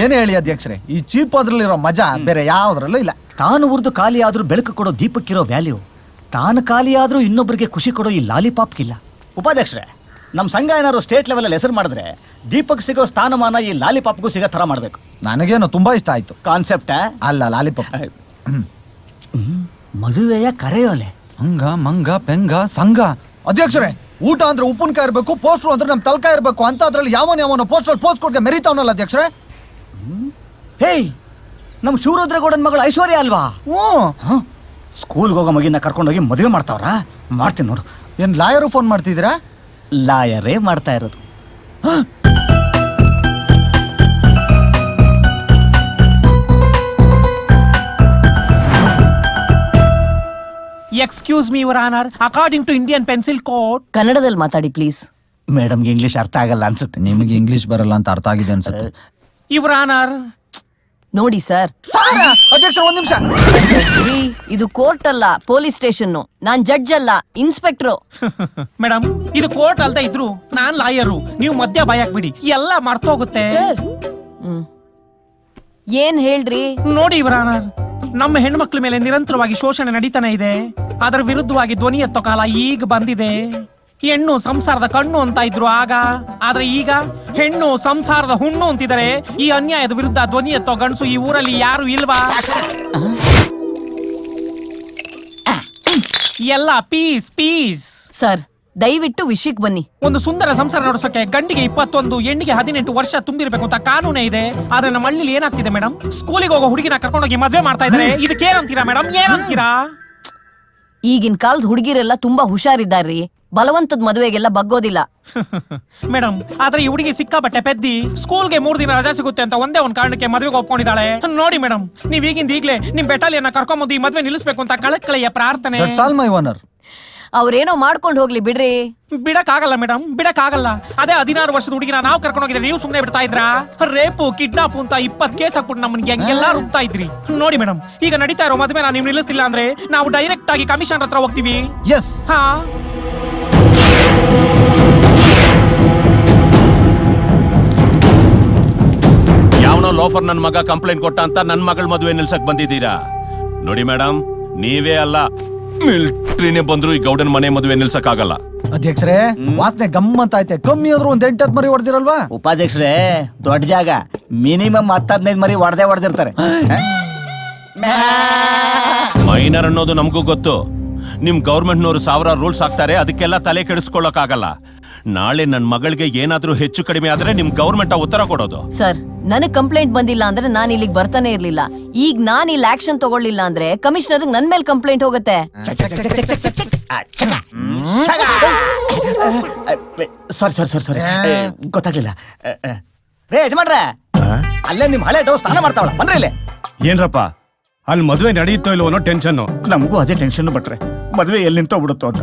ಏನ್ ಹೇಳಿ ಅಧ್ಯಕ್ಷರೇ, ಈ ಚೀಪ್ ಅದ್ರಲ್ಲಿರೋ ಮಜಾ ಬೇರೆ ಯಾವ್ದ್ರಲ್ಲೂ ಇಲ್ಲ. ತಾನು ಉರ್ದು ಖಾಲಿ ಆದ್ರೂ ಬೆಳಕು ಕೊಡೋ ದೀಪಕ್ಕಿರೋ ವ್ಯಾಲ್ಯೂ ತಾನು ಖಾಲಿ ಆದ್ರೂ ಇನ್ನೊಬ್ಬರಿಗೆ ಖುಷಿ ಕೊಡೋ ಈ ಲಾಲಿಪಾಪ್ಗಿಲ್ಲ. ಉಪಾಧ್ಯಕ್ಷರೇ, ನಮ್ಮ ಸಂಘ ಏನಾದ್ರು ಸ್ಟೇಟ್ ಲೆವೆಲ್ ಹೆಸರು ಮಾಡಿದ್ರೆ ದೀಪಕ್ ಸಿಗೋ ಸ್ಥಾನಮಾನ ಈ ಲಾಲಿಪಾಪ್ಗೂ ಸಿಗೋ ತರ ಮಾಡ್ಬೇಕು. ನನಗೇನು ತುಂಬಾ ಇಷ್ಟ ಆಯ್ತು ಕಾನ್ಸೆಪ್ಟ್. ಅಲ್ಲ ಲಾಲಿಪಾಪ್. ಮದುವೆಯ ಕರೆಯೋಲೆ ಹಂಗ ಮಂಗ ಪೆಂಗ ಸಂಘ. ಅಧ್ಯಕ್ಷರೇ, ಊಟ ಅಂದ್ರೆ ಉಪ್ಪಿನಕಾಯಿ ಇರ್ಬೇಕು, ಪೋಸ್ಟರ್ ಅಂದ್ರೆ ನಮ್ ತಲಕಾಯಿ ಇರ್ಬೇಕು ಅಂತ ಅದ್ರಲ್ಲಿ ಯಾವನ ಪೋಸ್ಟರ್ ಪೋಸ್ಟ್ ಕೊಡ್ಗೆ ಮೆರಿತಾವನಲ್ಲ ಅಧ್ಯಕ್ಷರೇ. ಹೇಯ್, ನಮ್ ಶಿವರುದ್ರಗೌಡನ ಮಗಳು ಐಶ್ವರ್ಯ ಅಲ್ವಾ? ಸ್ಕೂಲ್ಗೆ ಹೋಗೋ ಮಗಿನ ಕರ್ಕೊಂಡೋಗಿ ಮದುವೆ ಮಾಡ್ತಾವ್ರಾ? ಮಾಡ್ತೀನಿ ನೋಡು. ಏನ್ ಲಾಯರು ಫೋನ್ ಮಾಡ್ತಿದ್ದೀರಾ? ಲಾಯರೇ ಮಾಡ್ತಾ ಇರೋದು. Excuse me your honour, according to Indian pencil code. ಕನ್ನಡದಲ್ಲಿ ಮಾತಾಡಿ ಪ್ಲೀಸ್. ಮೇಡಮ್ಗೆ ಇಂಗ್ಲಿಷ್ ಅರ್ಥ ಆಗಲ್ಲ ಅನ್ಸುತ್ತೆ. ನಿಮಗೆ ಇಂಗ್ಲಿಷ್ ಬರಲ್ಲ ಅಂತ ಅರ್ಥ ಆಗಿದೆ ಅನ್ಸುತ್ತೆ. ಯುವರ್ ಆನರ್ ನೋಡಿ ಸರ್. ಅಧ್ಯಕ್ಷ ಒಂದ್ ನಿಮಿಷ. ಇದು ಕೋರ್ಟ್ ಅಲ್ಲ, ಪೊಲೀಸ್ ಸ್ಟೇಷನ್. ನಾನ್ ಜಡ್ಜ್ ಅಲ್ಲ, ಇನ್ಸ್ಪೆಕ್ಟ್ರು. ಮೇಡಮ್, ಇದು ಕೋರ್ಟ್ ಅಲ್ದ ಇದ್ರು ನಾನ್ ಲಾಯರು. ನೀವು ಮಧ್ಯ ಬಾಯಾಕ್ಬಿಡಿ, ಎಲ್ಲ ಮರ್ತೋಗುತ್ತೆ. ಏನ್ ಹೇಳ್ರಿ? ನೋಡಿ ಯುವರ್ ಆನರ್, ನಮ್ಮ ಹೆಣ್ಮಕ್ಳ ಮೇಲೆ ನಿರಂತರವಾಗಿ ಶೋಷಣೆ ನಡೀತಾನೆ ಇದೆ. ಅದರ ವಿರುದ್ಧವಾಗಿ ಧ್ವನಿ ಎತ್ತೋ ಕಾಲ ಈಗ ಬಂದಿದೆ. ಹೆಣ್ಣು ಸಂಸಾರದ ಕಣ್ಣು ಅಂತ ಇದ್ರು ಆಗ, ಆದ್ರೆ ಈಗ ಹೆಣ್ಣು ಸಂಸಾರದ ಹುಣ್ಣು ಅಂತಿದ್ದಾರೆ. ಈ ಅನ್ಯಾಯದ ವಿರುದ್ಧ ಧ್ವನಿ ಎತ್ತೋ ಗಂಡಸು ಈ ಊರಲ್ಲಿ ಯಾರು ಇಲ್ವಾ? ಎಲ್ಲ ಪೀಸ್ ಪೀಸ್. ಸರ್, ದಯವಿಟ್ಟು ವಿಷಯಕ್ಕೆ ಬನ್ನಿ. ಒಂದು ಸುಂದರ ಸಂಸಾರ ನಡೆಸೋಕೆ ಗಂಡಿಗೆ 21, ಹೆಣ್ಣಿಗೆ 18 ವರ್ಷ ತುಂಬಿರ್ಬೇಕು ಅಂತ ಕಾನೂನೇ ಇದೆ. ಆದ್ರೆ ನಮ್ಮ ಹಳ್ಳಿಲಿ ಏನಾಗ್ತಿದೆ ಮೇಡಮ್, ಸ್ಕೂಲಿಗೆ ಹೋಗೋ ಹುಡುಗಿನ ಕರ್ಕೊಂಡೋಗಿ ಮದ್ವೆ ಮಾಡ್ತಾ ಇದ್ದಾರೆ. ಇದಕ್ಕೆ ಏನಂತೀರಾ ಮೇಡಮ್, ಏನಂತೀರಾ? ಈಗಿನ ಕಾಲದ ಹುಡುಗಿರೆಲ್ಲ ತುಂಬಾ ಹುಷಾರಿದ್ದಾರ್ರಿ. ಬಲವಂತದ ಮದುವೆಗೆಲ್ಲ ಬಗ್ಗೋದಿಲ್ಲ ಮೇಡಮ್. ಆದ್ರೆ ಈ ಹುಡುಗಿ ಸಿಕ್ಕಾಪಟ್ಟೆ ಪೆದ್ದಿ. ಸ್ಕೂಲ್ಗೆ 3 ದಿನ ರಜಾ ಸಿಗುತ್ತೆ ಅಂತ ಒಂದೇ ಒಂದ್ ಕಾರಣಕ್ಕೆ ಮದುವೆಗೆ ಒಪ್ಕೊಂಡಿದ್ದಾಳೆ. ನೋಡಿ ಮೇಡಮ್, ನೀವ್ ಈಗಿಂದ ಈಗ್ಲೇ ನಿಮ್ ಬೆಟಾಲಿಯನ್ನ ಕರ್ಕೊಂಬಂದು ಈ ಮದ್ವೆ ನಿಲ್ಲಿಸ್ಬೇಕು ಅಂತ ಕಳಕಳೆಯ ಪ್ರಾರ್ಥನೆ. ಅವ್ರೇನೋ ಮಾಡ್ಕೊಂಡು ಹೋಗ್ಲಿ ಬಿಡ್ರಿ. ಬಿಡಕ್ಕಾಗಲ್ಲ ಮೇಡಮ್, ಬಿಡಕ್ಕಾಗಲ್ಲ. ಅದೇ 16 ವರ್ಷದ ಹುಡುಗಿನ ನಾವು ಕರ್ಕೊಂಡು ಹೋಗಿದ್ರೆ ನೀವು ಸುಮ್ನೆ ಬಿಡ್ತಾ ಇದ್ರಾ? ರೇಪು ಕಿಡ್ನಾಪ್ ಅಂತ 20 ಕೇಸ್ ಹಾಕ್ಬಿಟ್ಟು ನಮ್ಮನ್ಗೆ ಹೆಂಗೆಲ್ಲ ರುಬ್ತಾ ಇದ್ರಿ. ನೋಡಿ ಮೇಡಮ್, ಈಗ ನಡೀತಾ ಇರೋ ಮದ್ವೆ ನೀವು ನಿಲ್ಲಿಸ್ತಿಲ್ಲ ಅಂದ್ರೆ ನಾವು ಡೈರೆಕ್ಟ್ ಆಗಿ ಕಮಿಷನ್ ಹತ್ರ ಹೋಗ್ತೀವಿ. ಎಸ್. ಹಾ, ಯಾವನೋ ಲೋಫರ್ ನನ್ ಮಗ ಕಂಪ್ಲೇಂಟ್ ಕೊಟ್ಟ ಅಂತ ನನ್ ಮಗಳ ಮದುವೆ ನಿಲ್ಸಕ್ ಬಂದಿದ್ದೀರಾ? ನೋಡಿ ಮೇಡಮ್, ನೀವೇ ಅಲ್ಲ, ಮಿಲಿಟರಿನೇ ಬಂದ್ರು ಈ ಗೌಡನ್ ಮನೆ ಮದುವೆ ನಿಲ್ಸಕ್ ಆಗಲ್ಲ. ಅಧ್ಯಕ್ಷರೇ, ವಾಸನೆ ಗಮ್ಮಂತ ಐತೆ. ಕಮ್ಮಿ ಆದ್ರೂ ಒಂದ್ 8-10 ಮರಿ ಹೊಡೆದಿರಲ್ವಾ? ಉಪಾಧ್ಯಕ್ಷರೇ, ದೊಡ್ಡ ಜಾಗ, ಮಿನಿಮಮ್ 10-15 ಮರಿ ಹೊಡೆದಿರ್ತಾರೆ. ಮೈನರ್ ಅನ್ನೋದು ನಮಗೂ ಗೊತ್ತು. ನಿಮ್ ಗೌರ್ಮೆಂಟ್ನವರು 1000 ರೂಲ್ಸ್ ಹಾಕ್ತಾರೆ, ಅದಕ್ಕೆಲ್ಲ ತಲೆ ಕೆಡಿಸ್ಕೊಳ್ಳಕ್ ಆಗಲ್ಲ. ನಾಳೆ ನನ್ ಮಗಳಿಗೆ ಏನಾದ್ರೂ ಹೆಚ್ಚು ಕಡಿಮೆ ಆದ್ರೆ ನಿಮ್ ಗೌರ್ಮೆಂಟ್ ಉತ್ತರ ಕೊಡೋದು. ಸರ್, ನನಗ್ ಕಂಪ್ಲೇಂಟ್ ಬಂದಿಲ್ಲ ಅಂದ್ರೆ ನಾನು ಇಲ್ಲಿಗೆ ಬರ್ತಾನೆ ಇರ್ಲಿಲ್ಲ. ಈಗ ನಾನು ಇಲ್ಲಿ ಆಕ್ಷನ್ ತಗೊಳ್ಳಿಲ್ಲ ಅಂದ್ರೆ ಕಮಿಷನರ್ ನನ್ ಮೇಲೆ ಕಂಪ್ಲೇಂಟ್ ಹೋಗುತ್ತೆ. ಸಾರಿ ಗೊತ್ತಾಗ್ಲಿಲ್ಲ. ರೇ ಯಜಮಾನ್ರೆ, ಅಲ್ಲೇ ನಿಮ್ ಹಳೆ ಡೋಸ್ ಸ್ನಾನ ಮಾಡ್ತಾವಳ, ಬನ್ರಿ ಇಲ್ಲಿ. ಏನ್ರಪ್ಪ, ಅಲ್ಲಿ ಮದುವೆ ನಡೆಯುತ್ತೋ ಇಲ್ವೋ ಅನ್ನೋ ಟೆನ್ಷನ್. ನಮಗೂ ಅದೇ ಟೆನ್ಷನ್ ಬಟ್ರೆ, ಮದುವೆ ಎಲ್ಲಿ ನಿಂತೋ ಬಿಡುತ್ತೋ ಅಂತ.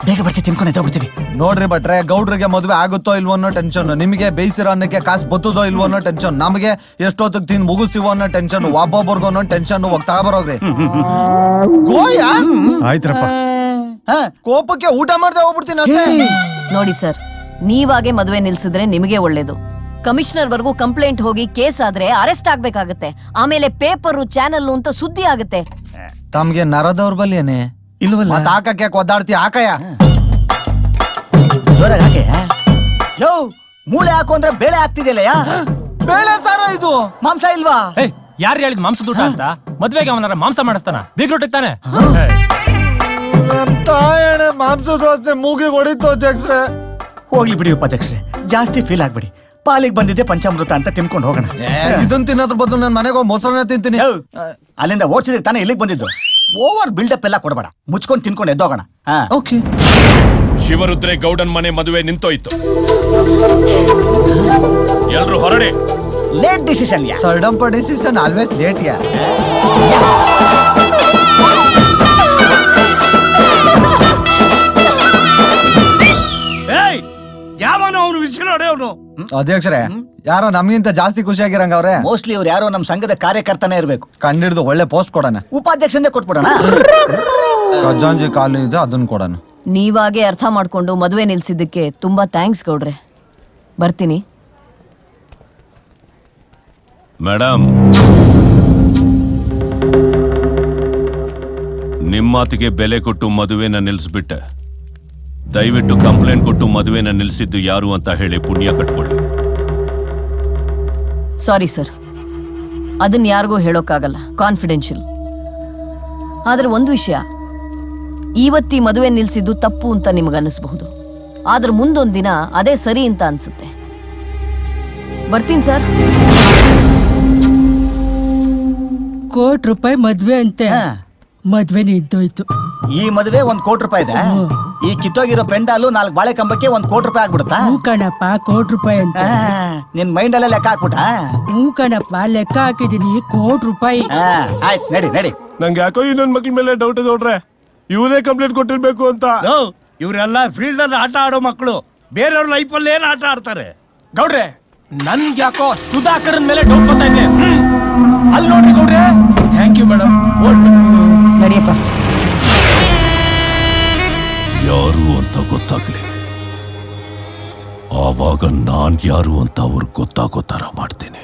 ಬೇಗ ಬರ್ತೀವಿ, ತಿನ್ಕೊಂಡು ಎದ್ದೋಗ್ಬಿಡ್ತೀವಿ. ನೋಡ್ರಿ ಬಟ್ರೆ, ಗೌಡ್ರಿಗೆ ಮದುವೆ ಆಗುತ್ತೋ ಇಲ್ವೋ ಅನ್ನೋ ಟೆನ್ಷನ್, ನಿಮಗೆ ಬೇಯಿಸಿರೋ ಅನ್ನಕ್ಕೆ ಕಾಸು ಬತ್ತದೋ ಇಲ್ವೋ ಅನ್ನೋ ಟೆನ್ಷನ್, ನಮಗೆ ಎಷ್ಟೊತ್ತಿಗೆ ತಿಂದು ಮುಗಿಸ್ತೀವೋ ಅನ್ನೋ ಟೆನ್ಷನ್, ಒಬ್ಬೊಬ್ಬರ್ಗೋ ಅನ್ನೋ ಟೆನ್ಷನ್. ಹೋಗ್ತಾ ಬರೋಗ್ರಿ. ಆಯ್ತ್ರಪ್ಪ, ಕೋಪಕ್ಕೆ ಊಟ ಮಾಡ್ದೆ ಹೋಗ್ಬಿಡ್ತೀನಿ. ನೋಡಿ ಸರ್, ನೀವಾಗೆ ಮದುವೆ ನಿಲ್ಸಿದ್ರೆ ನಿಮಗೆ ಒಳ್ಳೇದು. ಕಮಿಷನರ್ ವರ್ಗೂ ಕಂಪ್ಲೇಂಟ್ ಹೋಗಿ ಕೇಸ್ ಆದ್ರೆ ಅರೆಸ್ಟ್ ಆಗ್ಬೇಕಾಗತ್ತೆ. ಆಮೇಲೆ ಪೇಪರ್, ಚಾನಲ್ ಅಂತ ಸುದ್ದಿ ಆಗುತ್ತೆ. ತಮ್ಗೆ ನರದವ್ರ ಬಲ್ಲೇನೆ ಇಲ್ವಲ್ಲ? ಹಾಕಕ್ಕೆ ಒದ್ದಾಡ್ತಿ ಹಾಕಯ್ಯ. ಯೋ, ಮೂಳೆ ಹಾಕು ಅಂದ್ರೆ ಬೇಳೆ ಹಾಕ್ತಿದ್ಯಲ್ಲ. ಬೇಳೆ ಸಾರ ಇದು, ಮಾಂಸ ಇಲ್ವಾ? ಯಾರು ಹೇಳಿದ್ ಮಾಂಸದ ಊಟ ಅಂತ? ಮದ್ವೆಗೆ ಅವನಾರ ಮಾಂಸ ಮಾಡಿಸ್ತಾನ? ಬೀಗ್ರೂಟಕ್ಕೆ ತಾನೆ. ಮಾಂಸದ ವಾಸನೆ ಮೂಗಿಗೆ ಹೊಡಿತು ಅಧ್ಯಕ್ಷರೇ. ಹೋಗ್ಲಿ ಬಿಡಿ ಉಪಾಧ್ಯಕ್ಷರೇ, ಜಾಸ್ತಿ ಫೀಲ್ ಆಗ್ಬಿಡಿ. ಪಾಲಿಗೆ ಬಂದಿದ್ದೆ ಪಂಚಾಮೃತ ಅಂತ ತಿನ್ಕೊಂಡು ಹೋಗೋಣ. ಇದನ್ ತಿನ್ನೋದ್ರ ಬದಲು ನನ್ನ ಮನೆಗೆ ಹೋಗಿ ಮೊಸರನ್ನ ತಿಂತೀನಿ. ಅಲ್ಲಿಂದ ಓಡಿಸಿದಕ್ಕೆ ತಾನೇ ಇಲ್ಲಿಗೆ ಬಂದಿದ್ದು. ಓವರ್ ಬಿಲ್ಡಪ್ ಎಲ್ಲ ಕೊಡಬೇಡ, ಮುಚ್ಕೊಂಡು ತಿನ್ಕೊಂಡು ಎದ್ದೋಗೋಣ. ಓಕೆ. ಶಿವರುದ್ರೆ ಗೌಡನ್ ಮನೆ ಮದುವೆ ನಿಂತೋಯ್ತು. ಎಲ್ರು ಹೊರಡಿ. ಲೇಟ್ ಡಿಸಿಷನ್ ಯಾ. ಥರ್ಡ್ ಡಿಸಿಷನ್ ಆಲ್ವೇಸ್ ಲೇಟ್ ಯಾ. ಯಾವನು ಅವ್ರು ವಿಷಯ ಅವನು? ಅಧ್ಯಕ್ಷರೇ, ಯಾರೋ ನಮ್ಗಿಂತ ಜಾಸ್ತಿ ಖುಷಿಯಾಗಿರಂಗ ಅವ್ರೆ. ಮೋಸ್ಟ್ಲಿ ಅವ್ರು ಯಾರೋ ನಮ್ ಸಂಘದ ಕಾರ್ಯಕರ್ತನೇ ಇರ್ಬೇಕು. ಕಂಡಿಡ್ದು ಒಳ್ಳೆ ಪೋಸ್ಟ್ ಕೊಡೋಣ. ಉಪಾಧ್ಯಕ್ಷನೇ ಕೊಟ್ಬಿಡೋಣ. ಖಜಾಂಜಿ ಕಾಲು ಇದೆ, ಅದನ್ನ ಕೊಡೋಣ. ನೀವಾಗೆ ಅರ್ಥ ಮಾಡ್ಕೊಂಡು ಮದುವೆ ನಿಲ್ಸಿದ್ದಕ್ಕೆ ತುಂಬಾ ಥ್ಯಾಂಕ್ಸ್ ಗೌಡ್ರೆ. ಬರ್ತೀನಿ. ಮೇಡಮ್, ನಿಮ್ಮ ಮಾತಿಗೆ ಬೆಲೆ ಕೊಟ್ಟು ಮದುವೆನ ನಿಲ್ಲಿಸ್ಬಿಟ್ಟೆ. ದಯವಿಟ್ಟು ಕಂಪ್ಲೇಂಟ್ ಕೊಟ್ಟು ಮದುವೆನ ನಿಲ್ಲಿಸಿದ್ದು ಯಾರು ಅಂತ ಹೇಳಿ ಪುಣ್ಯ ಕಟ್ಕೊಳ್ಳಿ. ಸಾರಿ ಸರ್, ಅದನ್ನ ಯಾರಿಗೂ ಹೇಳೋಕ್ಕಾಗಲ್ಲ, ಕಾನ್ಫಿಡೆನ್ಷಿಯಲ್. ಆದ್ರೆ ಒಂದು ವಿಷಯ, ಇವತ್ತಿ ಮದುವೆ ನಿಲ್ಸಿದ್ದು ತಪ್ಪು ಅಂತ ನಿಮಗನ್ನಿಸಬಹುದು, ಆದ್ರೆ ಮುಂದೊಂದಿನ ಅದೇ ಸರಿ ಅಂತ ಅನ್ಸುತ್ತೆ. ಬರ್ತೀನಿ ಸರ್. ₹1,00,00,000 ಮದ್ವೆ ಅಂತೆ. ಮದ್ವೆ ನಿಂತೋಯ್ತು. ಈ ಮದುವೆ ₹1,00,00,000 ಇದೆ. ಈ ಕಿತ್ತೋಗಿರೋ ಪೆಂಡಾಲು 4 ಬಾಳೆ ಕಂಬಕ್ಕೆ ₹1,00,00,000 ಆಗ್ಬಿಡುತ್ತಾ? ಹೂ ಕಣಪ್ಪ, ₹1,00,00,000 ಅಂತ. ನಿನ್ ಮೈಂಡ್ ಅಲ್ಲೇ ಲೆಕ್ಕ ಹಾಕ್ಬಿಟ್ಟ? ಹೂ ಕಣಪ್ಪ, ಲೆಕ್ಕ ಹಾಕಿದೀನಿ, ₹1,00,00,000. ಆಯ್ತು, ನಡಿ. ನಂಗೆ ಯಾಕೋ ಇನ್ನೊಂದ್ ಮಕ್ಳ ಮೇಲೆ ಡೌಟ್ ಗೌಡ್ರೆ, ಇವರೇ ಕಂಪ್ಲೇಂಟ್ ಕೊಟ್ಟಿರ್ಬೇಕು ಅಂತ. ಇವರೆಲ್ಲ ಫೀಲ್ಡ್ ಅಲ್ಲಿ ಆಟ ಆಡೋ ಮಕ್ಕಳು, ಬೇರೆಯವ್ರ ಲೈಫಲ್ಲಿ ಏನ್ ಆಟ ಆಡ್ತಾರೆ? ಗೌಡ್ರೆ, ನನ್ಗೆ ಯಾಕೋ ಸುಧಾಕರನ್ ಮೇಲೆ ಡೌಟ್ ಬರ್ತಾ ಇದೆ. ಅಲ್ಲಿ ನೋಡ್ರಿ ಗೌಡ್ರೆ. Thank you madam. ನಡಿಯಪ್ಪ. ಯಾರು ಅಂತ ಗೊತ್ತಾಗ್ಲಿ, ಆವಾಗ ನಾನ್ ಯಾರು ಅಂತ ಅವ್ರಿಗೆ ಗೊತ್ತಾಗೋ ತರ ಮಾಡ್ತೇನೆ.